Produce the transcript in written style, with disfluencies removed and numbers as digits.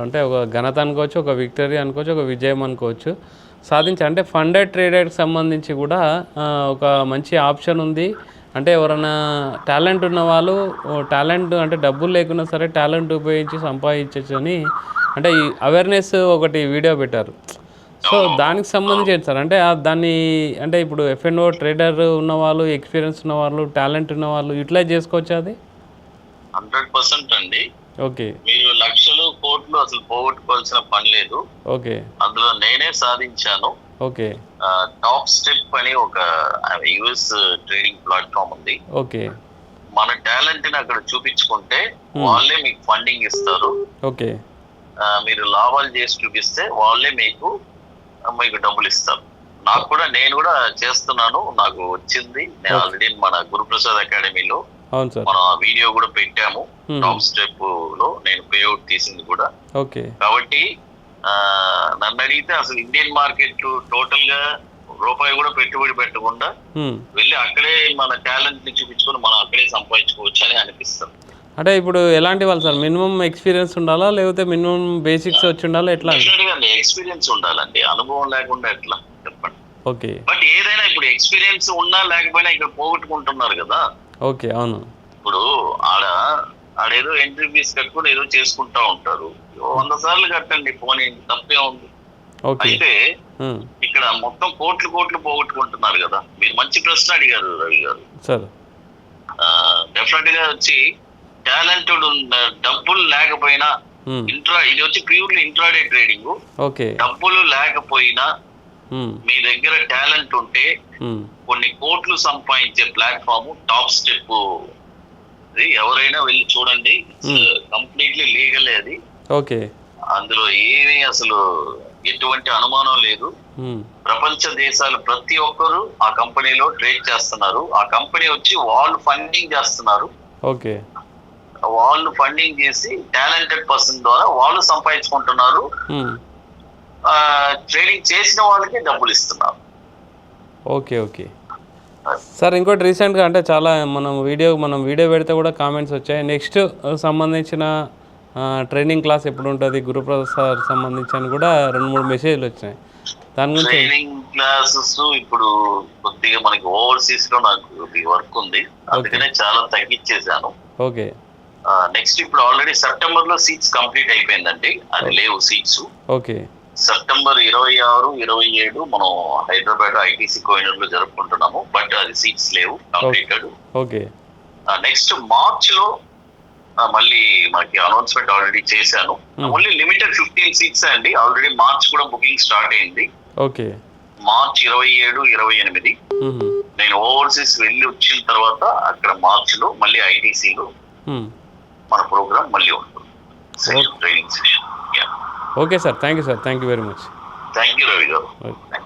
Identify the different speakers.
Speaker 1: అంటే ఒక ఘనత అనుకోవచ్చు, ఒక విక్టరీ అనుకోవచ్చు, ఒక విజయం అనుకోవచ్చు అంటే ఫండెడ్ ట్రేడర్కి సంబంధించి కూడా ఒక మంచి ఆప్షన్ ఉంది. అంటే ఎవరైనా టాలెంట్ ఉన్న వాళ్ళు టాలెంట్ అంటే డబ్బులు లేకున్నా సరే టాలెంట్ ఉపయోగించి సంపాదించవచ్చు అని అంటే ఈ అవేర్నెస్ ఒకటి వీడియో పెట్టారు. సో దానికి సంబంధించి ఏంటి సార్ అంటే దాన్ని అంటే ఇప్పుడు ఎఫ్ఎన్ఓ ట్రేడర్ ఉన్నవాళ్ళు, ఎక్స్పీరియన్స్ ఉన్నవాళ్ళు, టాలెంట్ ఉన్నవాళ్ళు యూటిలైజ్ చేసుకోవచ్చు అది
Speaker 2: 100% అండి.
Speaker 1: ఓకే,
Speaker 2: మీరు లక్షలు కోట్లు అసలు పోగొట్టుకోవాల్సిన పని లేదు.
Speaker 1: ఓకే,
Speaker 2: అందులో నేనే సాధించాను.
Speaker 1: ఓకే,
Speaker 2: టాప్ స్టెప్ అని ఒక యుఎస్ ట్రేడింగ్ ప్లాట్ఫామ్ ఉంది.
Speaker 1: ఓకే,
Speaker 2: మన టాలెంట్ ని అక్కడ చూపించుకుంటే వాళ్ళే మీకు ఫండింగ్ ఇస్తారు.
Speaker 1: ఓకే,
Speaker 2: మీరు లాభాలు చేసి చూపిస్తే వాళ్ళే మీకు డబ్బులు ఇస్తారు. నేను కూడా చేస్తున్నాను, నాకు వచ్చింది. నేను ఆల్రెడీ మన గురుప్రసాద్ అకాడమీలో మన వీడియో కూడా పెట్టాము. టాప్ స్టెప్ లో నేను పేఅవుట్ తీసింది కూడా.
Speaker 1: ఓకే,
Speaker 2: కాబట్టి నన్ను అడిగితే అసలు ఇండియన్ మార్కెట్ టోటల్ గా రూపాయి కూడా పెట్టుబడి పెట్టకుండా వెళ్ళి అక్కడే మన టాలెంట్ ని చూపించుకొని మనం అక్కడే సంపాదించుకోవచ్చు అని అనిపిస్తుంది.
Speaker 1: అంటే ఇప్పుడు ఎలాంటి వాళ్ళు సార్, మినిమం ఎక్స్పీరియన్స్ ఉండాలా లేకపోతే మినిమం బేసిక్స్ వచ్చి ఉండాలా, ఎట్లా?
Speaker 2: ఎక్స్పీరియన్స్ ఉండాలండి, అనుభవం లేకుండా ఎట్లా చెప్పండి.
Speaker 1: ఓకే,
Speaker 2: బట్ ఏదైనా ఇప్పుడు ఎక్స్పీరియన్స్ ఉన్నా లేకపోయినా ఇక్కడ పోగొట్టుకుంటున్నారు కదా.
Speaker 1: ఓకే, అవును.
Speaker 2: ఇప్పుడు ఆడేదో ఎంట్రీ ఫీజ్ కట్టుకుని ఏదో చేసుకుంటా ఉంటారు. 100 సార్లు కట్టండి, పోనీ తప్పే ఉంది. అయితే ఇక్కడ మొత్తం కోట్లు పోగొట్టుకుంటున్నారు కదా. మీరు మంచి ప్రశ్న అడిగారు రవి గారు. డెఫినెట్ గా వచ్చి టాలెంటెడ్ డబ్బులు లేకపోయినా ఇది వచ్చి ప్యూర్లీ ఇంట్రాడే ట్రేడింగ్. డబ్బులు లేకపోయినా మీ దగ్గర టాలెంట్ ఉంటే కొన్ని కోట్లు సంపాదించే ప్లాట్ఫామ్ టాప్ స్టెప్. ఎవరైనా వెళ్ళి చూడండి, కంప్లీట్లీ లీగల్ అది. అందులో ఏమీ అసలు ఎటువంటి అనుమానం లేదు. ప్రపంచ దేశాలు ప్రతి ఒక్కరు ఆ కంపెనీలో ట్రేడ్ చేస్తున్నారు. ఆ కంపెనీ వచ్చి వాళ్ళు ఫండింగ్ చేస్తున్నారు. వాళ్ళు ఫండింగ్ చేసి టాలెంటెడ్ పర్సన్ ద్వారా వాళ్ళు సంపాదించుకుంటున్నారు. ట్రేడింగ్ చేసిన వాళ్ళకి డబ్బులు ఇస్తున్నారు.
Speaker 1: ఓకే సార్, ఇంకోటి రీసెంట్గా అంటే చాలా మనం వీడియో పెడితే కూడా కామెంట్స్ వచ్చాయి. నెక్స్ట్ సంబంధించిన ట్రైనింగ్ క్లాస్ ఎప్పుడు ఉంటుంది గురుప్రసాద్ సార్ సంబంధించి అని కూడా 2-3 మెసేజ్లు వచ్చినాయి. దాని గురించి
Speaker 2: ట్రైనింగ్ క్లాసెస్ ఇప్పుడు కొద్దిగా మనకి ఓవర్సీస్ లో నాకు వర్క్ ఉంది, అందుకనే చాలా తగ్గించేసాను.
Speaker 1: ఓకే,
Speaker 2: నెక్స్ట్ ఇప్పుడు ఆల్రెడీ సెప్టెంబర్ లో సీట్స్ కంప్లీట్ అయిపోయిందండి. అది లేవు సీట్స్.
Speaker 1: ఓకే,
Speaker 2: సెప్టెంబర్ 26, 27 మనం హైదరాబాద్ ఐటీసీ కోహినూర్ లో జరుపుకుంటున్నాము. బట్ అది సీట్స్ లేవు, కంప్లీటెడ్.
Speaker 1: ఓకే,
Speaker 2: నెక్స్ట్ మార్చ్ లో మళ్ళీ మనకి అనౌన్స్మెంట్ ఆల్రెడీ చేశాను. ఓన్లీ లిమిటెడ్ 15 సీట్స్ అండి. ఆల్రెడీ మార్చ్ కూడా బుకింగ్ స్టార్ట్ అయింది.
Speaker 1: ఓకే,
Speaker 2: మార్చ్ 27, 28 నేను ఓవర్సీస్ వెళ్ళి వచ్చిన తర్వాత అక్కడ మార్చ్ లో మళ్ళీ ఐటీసీలో మన ప్రోగ్రామ్ మళ్ళీ ఉంటుంది, training session.
Speaker 1: Okay sir, thank you sir, thank you very much.
Speaker 2: Thank you Ravi గారు.